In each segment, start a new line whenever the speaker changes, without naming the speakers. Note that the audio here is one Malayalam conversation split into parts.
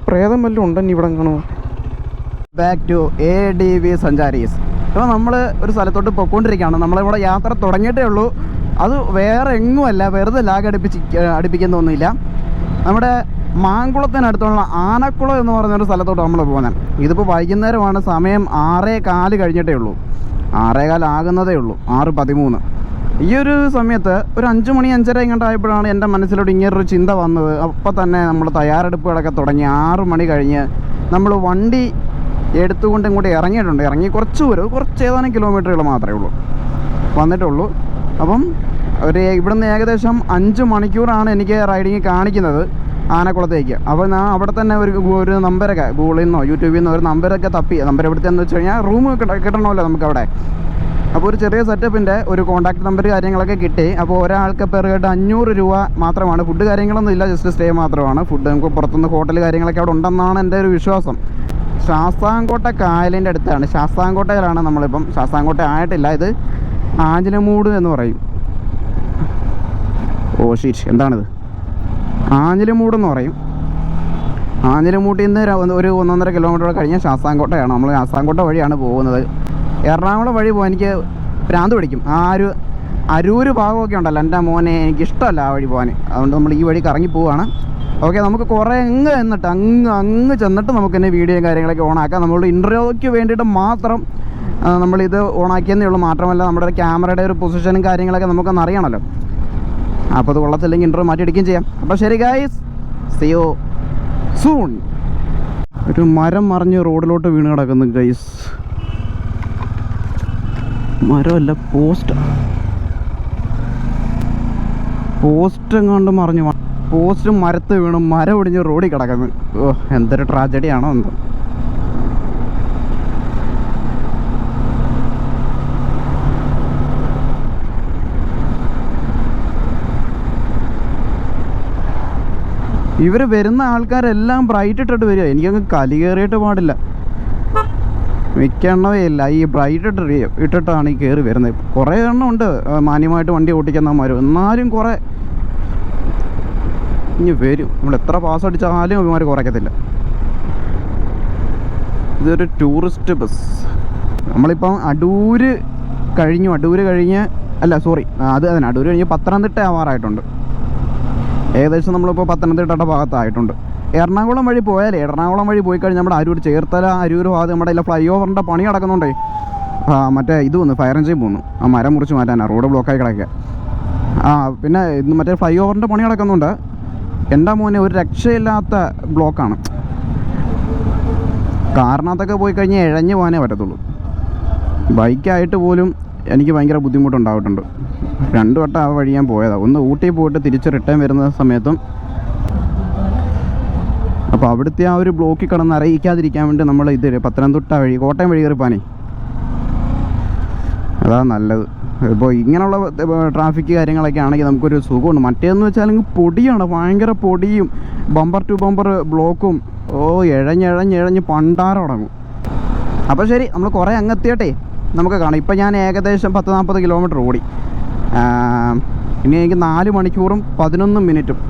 പ്രേതം വല്ലതും ഉണ്ടെങ്കിൽ ഇവിടെ കാണുമോ? Back to ADV Sancharis. ഇപ്പോൾ നമ്മൾ ഒരു സ്ഥലത്തോട്ട് പോയിക്കൊണ്ടിരിക്കുകയാണ്. നമ്മളിവിടെ യാത്ര തുടങ്ങിയിട്ടേ ഉള്ളൂ. അത് വേറെ എങ്ങുമല്ല, വെറുതെ ലാഗ് അടുപ്പിക്കുന്നൊന്നുമില്ല. നമ്മുടെ മാങ്കുളത്തിനടുത്തുള്ള ആനക്കുളം എന്ന് പറയുന്നൊരു സ്ഥലത്തോട്ട് നമ്മൾ പോകുന്നത്. ഇതിപ്പോൾ വൈകുന്നേരമാണ്, സമയം 6:15 കഴിഞ്ഞിട്ടേ ഉള്ളൂ. 6:15 ആകുന്നതേ ഉള്ളൂ, 6:13. ഈ ഒരു സമയത്ത് ഒരു 5 മണി 5:30 ഇങ്ങോട്ടായപ്പോഴാണ് എൻ്റെ മനസ്സിലോട്ട് ഇങ്ങനൊരു ചിന്ത വന്നത്. അപ്പോൾ തന്നെ നമ്മൾ തയ്യാറെടുപ്പുകളൊക്കെ തുടങ്ങി. 6 മണി കഴിഞ്ഞ് നമ്മൾ വണ്ടി എടുത്തുകൊണ്ട് ഇങ്ങോട്ട് ഇറങ്ങിയിട്ടുണ്ട്. ഇറങ്ങി കുറച്ച് ദൂരം, കുറച്ച് ഏതാനും കിലോമീറ്ററുകൾ മാത്രമേ വന്നിട്ടുള്ളൂ. അപ്പം ഇവിടുന്ന് ഏകദേശം 5 മണിക്കൂറാണ് എനിക്ക് റൈഡിങ് കാണിക്കുന്നത് ആനക്കുളത്തേക്ക്. അപ്പോൾ ഞാൻ അവിടെ തന്നെ ഒരു നമ്പരൊക്കെ ഗൂഗിളിൽ നിന്നോ യൂട്യൂബിൽ നിന്നോ ഒരു നമ്പരൊക്കെ തപ്പി. നമ്പർ എവിടുത്തെന്ന് വെച്ച് കഴിഞ്ഞാൽ റൂം കിട്ടണമല്ലോ നമുക്കവിടെ. അപ്പോൾ ഒരു ചെറിയ സെറ്റപ്പിൻ്റെ ഒരു കോൺടാക്ട് നമ്പർ കാര്യങ്ങളൊക്കെ കിട്ടി. അപ്പോൾ ഒരാൾക്ക് പെർ ഹെഡ് 500 രൂപ മാത്രമാണ്. ഫുഡ് കാര്യങ്ങളൊന്നും ഇല്ല, ജസ്റ്റ് സ്റ്റേ മാത്രമാണ്. ഫുഡ് നമുക്ക് പുറത്തുനിന്ന് ഹോട്ടൽ കാര്യങ്ങളൊക്കെ അവിടെ ഉണ്ടെന്നാണ് എൻ്റെ ഒരു വിശ്വാസം. ശാസ്താംകോട്ട കായലിൻ്റെ അടുത്താണ്. ശാസ്താംകോട്ടയിലാണ് നമ്മളിപ്പം. ശാസ്താംകോട്ട ആയിട്ടില്ല, ഇത് ആഞ്ഞിലമൂട് എന്ന് പറയും. ഓ ഷീറ്റ്, എന്താണിത്? ആഞ്ഞിലമൂടെന്ന് പറയും. ആഞ്ഞിലമൂട്ടിൽ നിന്ന് ഒരു 1.5 കിലോമീറ്റർ കഴിഞ്ഞാൽ ശാസ്താംകോട്ടയാണ്. നമ്മൾ ശാസ്താംകോട്ട വഴിയാണ് പോകുന്നത്. എറണാകുളം വഴി പോകാൻ എനിക്ക് ഭ്രാന്ത് പിടിക്കും. ആ ഒരു അരൂര് ഭാഗമൊക്കെ ഉണ്ടല്ലോ, എൻ്റെ മോനെ എനിക്കിഷ്ടമല്ല ആ വഴി പോകാൻ. അതുകൊണ്ട് നമ്മൾ ഈ വഴി കറങ്ങി പോവുകയാണ്. ഓക്കെ, നമുക്ക് കുറേ അങ്ങ് ചെന്നിട്ട് നമുക്ക് തന്നെ വീഡിയോയും കാര്യങ്ങളൊക്കെ ഓണാക്കാം. നമ്മളുടെ ഇൻ്റർവ്യൂയ്ക്ക് വേണ്ടിയിട്ട് മാത്രം നമ്മളിത് ഓണാക്കിയെന്നേ ഉള്ളൂ. മാത്രമല്ല നമ്മുടെ ക്യാമറയുടെ ഒരു പൊസിഷനും കാര്യങ്ങളൊക്കെ നമുക്കൊന്ന് അറിയണമല്ലോ. അപ്പോൾ അത് കൊള്ളത്തില്ലെങ്കിൽ ഇൻ്റർവ്യൂ മാറ്റിയെടുക്കുകയും ചെയ്യാം. അപ്പോൾ ശരി ഗൈസ്, സീ യു സൂൺ. ഒരു മരം മറിഞ്ഞ് റോഡിലോട്ട് വീണ് കിടക്കുന്നു ഗൈസ്. മരമല്ല, പോസ്റ്റ് എങ്ങാണ്ട് മറിഞ്ഞു. പോസ്റ്റ് മരത്ത് വീണു, മരം ഒടിഞ്ഞ് റോഡിൽ കിടക്കുന്നു. ഓ, എന്തൊരു ട്രാജഡിയാണോ എന്തോ. ഇവർ വരുന്ന ആൾക്കാരെല്ലാം ബ്രൈറ്റ് ഇട്ടിട്ട് വരിക. എനിക്കങ്ങ് കലി കയറിയിട്ട് പാടില്ല. മിക്ക എണ്ണമേ ഇല്ല, ഈ ബ്രൈറ്റ് ഇട്ടിട്ടാണ് ഈ കയറി വരുന്നത്. കുറേ എണ്ണം ഉണ്ട് മാന്യമായിട്ട് വണ്ടി ഓടിക്കുന്നവന്മാരും. എന്നാലും കുറേ ഇനി വരും. നമ്മൾ എത്ര പാസ് അടിച്ചാലും അവന്മാർ കുറയ്ക്കത്തില്ല. ഇതൊരു ടൂറിസ്റ്റ് ബസ്. നമ്മളിപ്പം അടൂര് കഴിഞ്ഞ് അടൂര് കഴിഞ്ഞ് പത്തനംതിട്ട ആവാറായിട്ടുണ്ട്. ഏകദേശം നമ്മളിപ്പോൾ പത്തനംതിട്ടയുടെ ഭാഗത്തായിട്ടുണ്ട്. എറണാകുളം വഴി പോയി കഴിഞ്ഞാൽ നമ്മുടെ അരൂർ, ചേർത്തല, അരൂർ ഭാഗത്ത് നമ്മുടെ എല്ലാ ഫ്ലൈ ഓവറിൻ്റെ പണി നടക്കുന്നുണ്ടേ. മറ്റേ ഇത് വന്നു, ഫയർ എഞ്ചിൻ പോന്നു. ആ മരം മുറിച്ച് മാറ്റാനാണ്, റോഡ് ബ്ലോക്കായി കിടക്കുക. പിന്നെ ഇന്ന് മറ്റേ ഫ്ലൈ ഓവറിൻ്റെ പണി നടക്കുന്നുണ്ട്. എൻ്റെ മോനെ ഒരു രക്ഷയില്ലാത്ത ബ്ലോക്കാണ്. കാറിനകത്തൊക്കെ പോയി കഴിഞ്ഞാൽ ഇഴഞ്ഞു പോകാനേ പറ്റത്തുള്ളൂ. ബൈക്കായിട്ട് പോലും എനിക്ക് ഭയങ്കര ബുദ്ധിമുട്ടുണ്ടായിട്ടുണ്ട്. 2 വട്ടം ആ വഴി ഞാൻ പോയതാണ്. ഒന്ന് ഊട്ടി പോയിട്ട് തിരിച്ച് റിട്ടേൺ വരുന്ന സമയത്തും. അപ്പോൾ അവിടുത്തെ ആ ഒരു ബ്ലോക്കിൽ കിടന്ന് അറിയിക്കാതിരിക്കാൻ വേണ്ടി നമ്മൾ പത്തനംതിട്ട വഴി, കോട്ടയം വഴി കയറിപ്പാനേ, അതാണ് നല്ലത്. ഇപ്പോൾ ഇങ്ങനെയുള്ള ട്രാഫിക് കാര്യങ്ങളൊക്കെ ആണെങ്കിൽ നമുക്കൊരു സുഖമുണ്ട്. മറ്റേതെന്ന് വെച്ചാൽ പൊടിയാണ്, ഭയങ്കര പൊടിയും ബമ്പർ ടു ബമ്പർ ബ്ലോക്കും. ഓ, ഇഴഞ്ഞ് പണ്ടാരം അടങ്ങും. അപ്പോൾ ശരി, നമ്മൾ കുറേ അങ്ങെത്തിയട്ടെ നമുക്ക് കാണാം. ഇപ്പം ഞാൻ ഏകദേശം 40 കിലോമീറ്റർ ഓടി. ഇനി എനിക്ക് 4 മണിക്കൂറും 11 മിനിറ്റും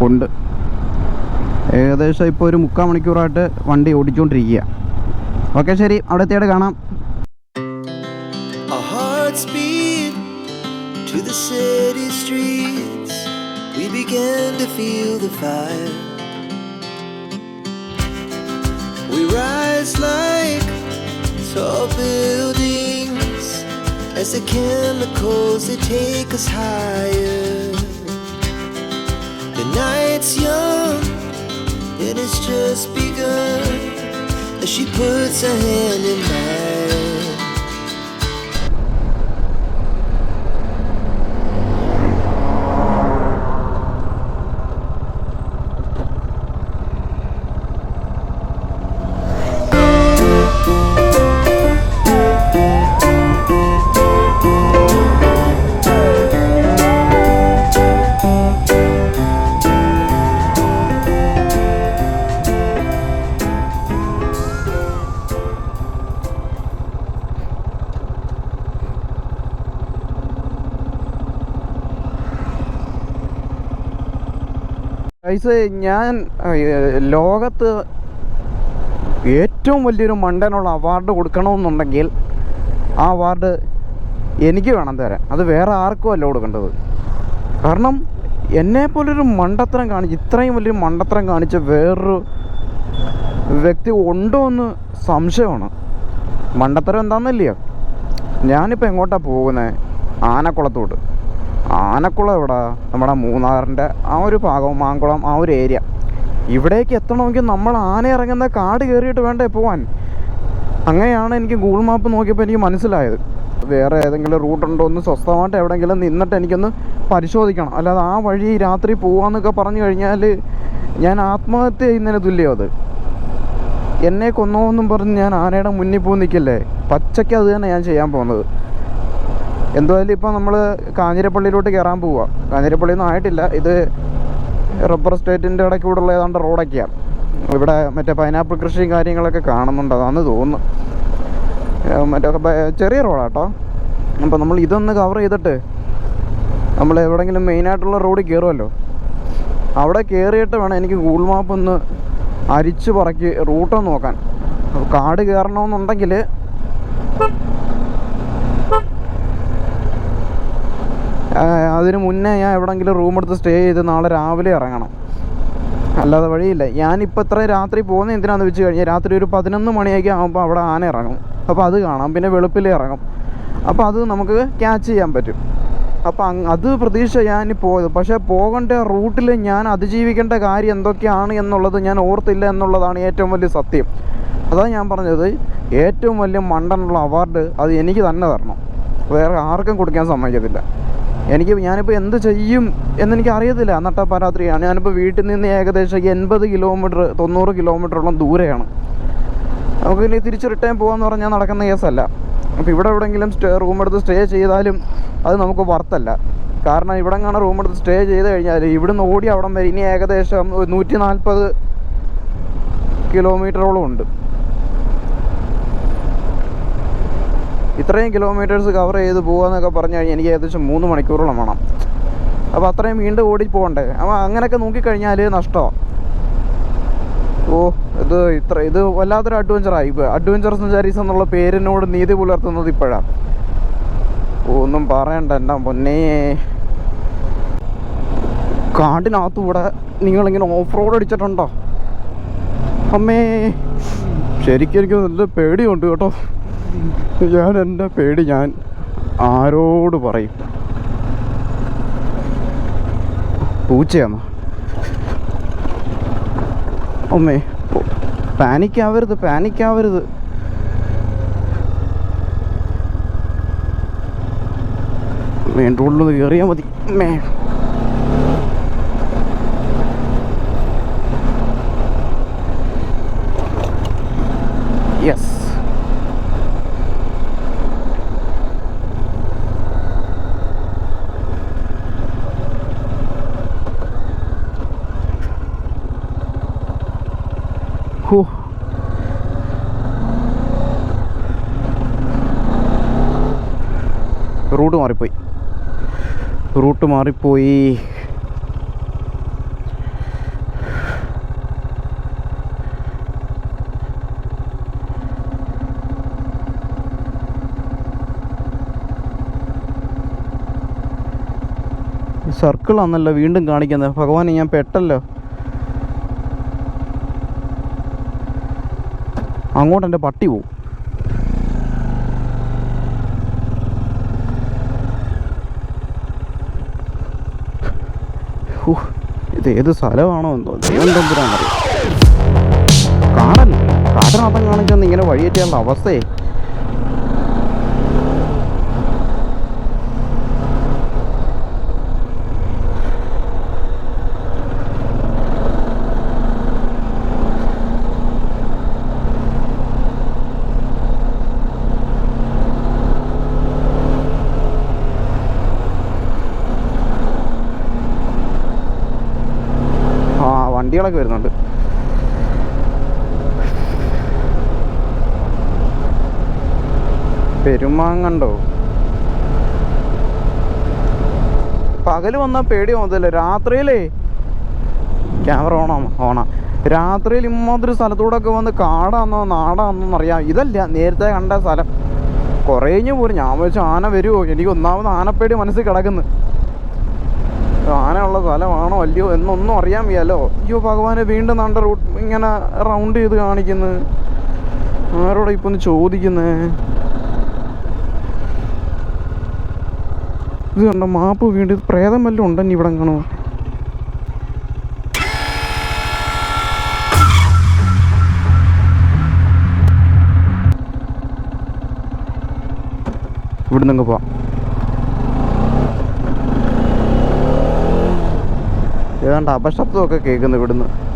ഉണ്ട്. ഏകദേശം ഇപ്പോൾ ഒരു 3/4 മണിക്കൂറായിട്ട് വണ്ടി ഓടിച്ചുകൊണ്ടിരിക്കുക. ഓക്കെ ശരി, അവിടെ എത്തിയിട്ട് കാണാം.
To the city streets, we began to feel the fire. We rise like tall buildings as the chemicals they take us higher. The night's young and it's just begun as she puts her hand in mine.
Guys, ഞാൻ ലോകത്ത് ഏറ്റവും വലിയൊരു മണ്ടനുള്ള അവാർഡ് കൊടുക്കണമെന്നുണ്ടെങ്കിൽ ആ അവാർഡ് എനിക്ക് വേണം തരാൻ. അത് വേറെ ആർക്കും അല്ല കൊടുക്കേണ്ടത്. കാരണം എന്നെപ്പോലൊരു മണ്ടത്തരം കാണിച്ച്, ഇത്രയും വലിയൊരു മണ്ടത്തരം കാണിച്ച വേറൊരു വ്യക്തി ഉണ്ടോ എന്ന് സംശയമാണ്. മണ്ടത്തരം എന്താണെന്നില്ലയോ? ഞാനിപ്പോൾ എങ്ങോട്ടാണ് പോകുന്നത്? ആനക്കുളത്തോട്ട്. ആനക്കുളം എവിടെ? നമ്മുടെ മൂന്നാറിൻ്റെ ആ ഒരു ഭാഗം, മാങ്കുളം ആ ഒരു ഏരിയ. ഇവിടേക്ക് എത്തണമെങ്കിൽ നമ്മൾ ആന ഇറങ്ങുന്ന കാട് കയറിയിട്ട് വേണ്ടേ പോകാൻ. അങ്ങനെയാണ് എനിക്ക് ഗൂഗിൾ മാപ്പ് നോക്കിയപ്പോൾ എനിക്ക് മനസ്സിലായത്. വേറെ ഏതെങ്കിലും റൂട്ടുണ്ടോ എന്ന് സ്വസ്ഥമായിട്ട് എവിടെയെങ്കിലും നിന്നിട്ട് എനിക്കൊന്ന് പരിശോധിക്കണം. അല്ലാതെ ആ വഴി രാത്രി പോകാമെന്നൊക്കെ പറഞ്ഞു കഴിഞ്ഞാൽ ഞാൻ ആത്മഹത്യ ചെയ്യുന്നതിന് തുല്യം. അത് എന്നെ കൊന്നോന്നും പറഞ്ഞ് ഞാൻ ആനയുടെ മുന്നിൽ പോയി നിൽക്കില്ലേ? പച്ചയ്ക്ക് അത് തന്നെ ഞാൻ ചെയ്യാൻ പോകുന്നത്. എന്തായാലും ഇപ്പോൾ നമ്മൾ കാഞ്ഞിരപ്പള്ളിയിലോട്ട് കയറാൻ പോവുക. കാഞ്ഞിരപ്പള്ളിയൊന്നും ആയിട്ടില്ല. ഇത് റബ്ബർ എസ്റ്റേറ്റിൻ്റെ ഇടയ്ക്കൂടുള്ള ഏതാണ്ട് റോഡൊക്കെയാണ്. ഇവിടെ മറ്റേ പൈനാപ്പിൾ കൃഷിയും കാര്യങ്ങളൊക്കെ കാണുന്നുണ്ട്. അതാണെന്ന് തോന്നുന്നു. മറ്റേ ചെറിയ റോഡാട്ടോ. അപ്പോൾ നമ്മൾ ഇതൊന്ന് കവർ ചെയ്തിട്ട് നമ്മൾ എവിടെയെങ്കിലും മെയിനായിട്ടുള്ള റോഡിൽ കയറുമല്ലോ, അവിടെ കയറിയിട്ട് വേണം എനിക്ക് ഗൂഗിൾ മാപ്പ് ഒന്ന് അരിച്ച് പറക്കി റൂട്ടൊന്ന് നോക്കാൻ. കാട് കയറണമെന്നുണ്ടെങ്കിൽ അതിന് മുന്നേ ഞാൻ എവിടെയെങ്കിലും റൂം എടുത്ത് സ്റ്റേ ചെയ്ത് നാളെ രാവിലെ ഇറങ്ങണം. അല്ലാതെ വഴിയില്ല. ഞാനിപ്പോൾ ഇത്ര രാത്രി പോകുന്നത് എന്തിനാണെന്ന് വെച്ച് കഴിഞ്ഞാൽ രാത്രി ഒരു 11 മണിയൊക്കെ ആകുമ്പോൾ അവിടെ ആന ഇറങ്ങും. അപ്പോൾ അത് കാണാം. പിന്നെ വെളുപ്പിൽ ഇറങ്ങും. അപ്പോൾ അത് നമുക്ക് ക്യാച്ച് ചെയ്യാൻ പറ്റും. അപ്പോൾ അത് പ്രതീക്ഷ ഞാൻ പോയത്. പക്ഷേ പോകേണ്ട റൂട്ടിൽ ഞാൻ അതിജീവിക്കേണ്ട കാര്യം എന്തൊക്കെയാണ് എന്നുള്ളത് ഞാൻ ഓർത്തില്ല എന്നുള്ളതാണ് ഏറ്റവും വലിയ സത്യം. അതാണ് ഞാൻ പറഞ്ഞത്, ഏറ്റവും വലിയ മണ്ടനുള്ള അവാർഡ് അത് എനിക്ക് തന്നെ തരണം. വേറെ ആർക്കും കൊടുക്കാൻ സമ്മതിക്കത്തില്ല. ഞാനിപ്പോൾ എന്ത് ചെയ്യും എന്നെനിക്ക് അറിയത്തില്ല. നട്ടപ്പാരാത്രിയാണ്. ഞാനിപ്പോൾ വീട്ടിൽ നിന്ന് ഏകദേശം 80 കിലോമീറ്റർ 90 കിലോമീറ്ററോളം ദൂരെയാണ്. നമുക്ക് ഇനി തിരിച്ച് റിട്ടേൺ പോകാമെന്ന് പറഞ്ഞാൽ നടക്കുന്ന കേസല്ല. അപ്പോൾ ഇവിടെ എവിടെയെങ്കിലും റൂം എടുത്ത് സ്റ്റേ ചെയ്താലും അത് നമുക്ക് വರ್ತല്ല. കാരണം ഇവിടെ കാണാൻ റൂം എടുത്ത് സ്റ്റേ ചെയ്ത് കഴിഞ്ഞാൽ ഇവിടുന്ന് ഓടി അവിടം വരെ ഇനി ഏകദേശം 140 കിലോമീറ്ററോളം ഉണ്ട്. ഇത്രയും കിലോമീറ്റേഴ്സ് കവർ ചെയ്ത് പോകുകയെന്നൊക്കെ പറഞ്ഞു കഴിഞ്ഞാൽ എനിക്ക് ഏകദേശം 3 മണിക്കൂറോളം വേണം. അപ്പോൾ അത്രയും വീണ്ടും ഓടി പോകണ്ടേ? അപ്പോൾ അങ്ങനെയൊക്കെ നോക്കിക്കഴിഞ്ഞാൽ നഷ്ടമാണ്. ഇത് വല്ലാത്തൊരു അഡ്വഞ്ചറായി. ഇപ്പോൾ അഡ്വഞ്ചർ സഞ്ചാരീസ് എന്നുള്ള പേരിനോട് നീതി പുലർത്തുന്നത് ഇപ്പോഴാണ്. ഒന്നും പറയണ്ട എൻ്റെ പൊന്നേ. കാടിനകത്തൂടെ നിങ്ങളിങ്ങനെ ഓഫ് റോഡ് അടിച്ചിട്ടുണ്ടോ? അമ്മേ, ശരിക്കും എനിക്ക് നല്ല പേടിയുണ്ട് കേട്ടോ. എൻ്റെ പേടി ഞാൻ ആരോട് പറയും? പൂച്ചയാണോ? അമ്മേ, പാനിക്കാവരുത്. മെയിൻ റോഡിലൊന്ന് കയറിയാൽ മതി. അമ്മേ, യെസ്. റൂട്ട് മാറിപ്പോയി. സർക്കിളാണല്ലോ വീണ്ടും കാണിക്കുന്നത്. ഭഗവാനെ, ഞാൻ പെട്ടല്ലോ. അങ്ങോട്ട് എൻ്റെ പട്ടി പോവും. ഇത് ഏത് സ്ഥലമാണോ എന്തോ ദൈവന്തമ്പുരാന്നറിയാം. കാടിനകത്തം കാണിച്ചെന്ന് ഇങ്ങനെ വഴിയേറ്റാനുള്ള അവസ്ഥയെ. വണ്ടികളൊക്കെ വരുന്നുണ്ട്. പെരുമാങ്ങണ്ടോ? പകല് വന്നാൽ പേടി തോന്നത്തില്ല. രാത്രിയിലേ ക്യാമറ ഓണാ. രാത്രിയിൽ ഇമ്മാതിരി സ്ഥലത്തൂടെ ഒക്കെ വന്ന് കാടാന്നോ നാടാന്നോന്ന് അറിയാം. ഇതല്ല നേരത്തെ കണ്ട സ്ഥലം. കുറേഞ്ഞു പോരും. ഞാൻ വെച്ച് ആന വരുമോ, എനിക്ക് ഒന്നാമത് ആനപ്പേടി മനസ്സിൽ കിടക്കുന്നു. ആന ഉള്ള സ്ഥലമാണോ അല്ലയോ എന്നൊന്നും അറിയാൻ വയ്യാലോ. അയ്യോ ഭഗവാനെ, വീണ്ടും നാണ്ട റൂട്ട് ഇങ്ങനെ റൗണ്ട് ചെയ്ത് കാണിക്കുന്നത്. ആരോടെ ഇപ്പൊ ഒന്ന് ചോദിക്കുന്നേ? ഇത് കണ്ടോ മാപ്പ് വീണ്ടും. ഇത് പ്രേതം വല്ലതും ഉണ്ടെങ്കിൽ ഇവിടെ കാണോ? ഇവിടെ നിന്ന് പോവാം. ഏതാണ്ട് അപശബ്ദമൊക്കെ കേൾക്കുന്നു ഇവിടുന്ന്.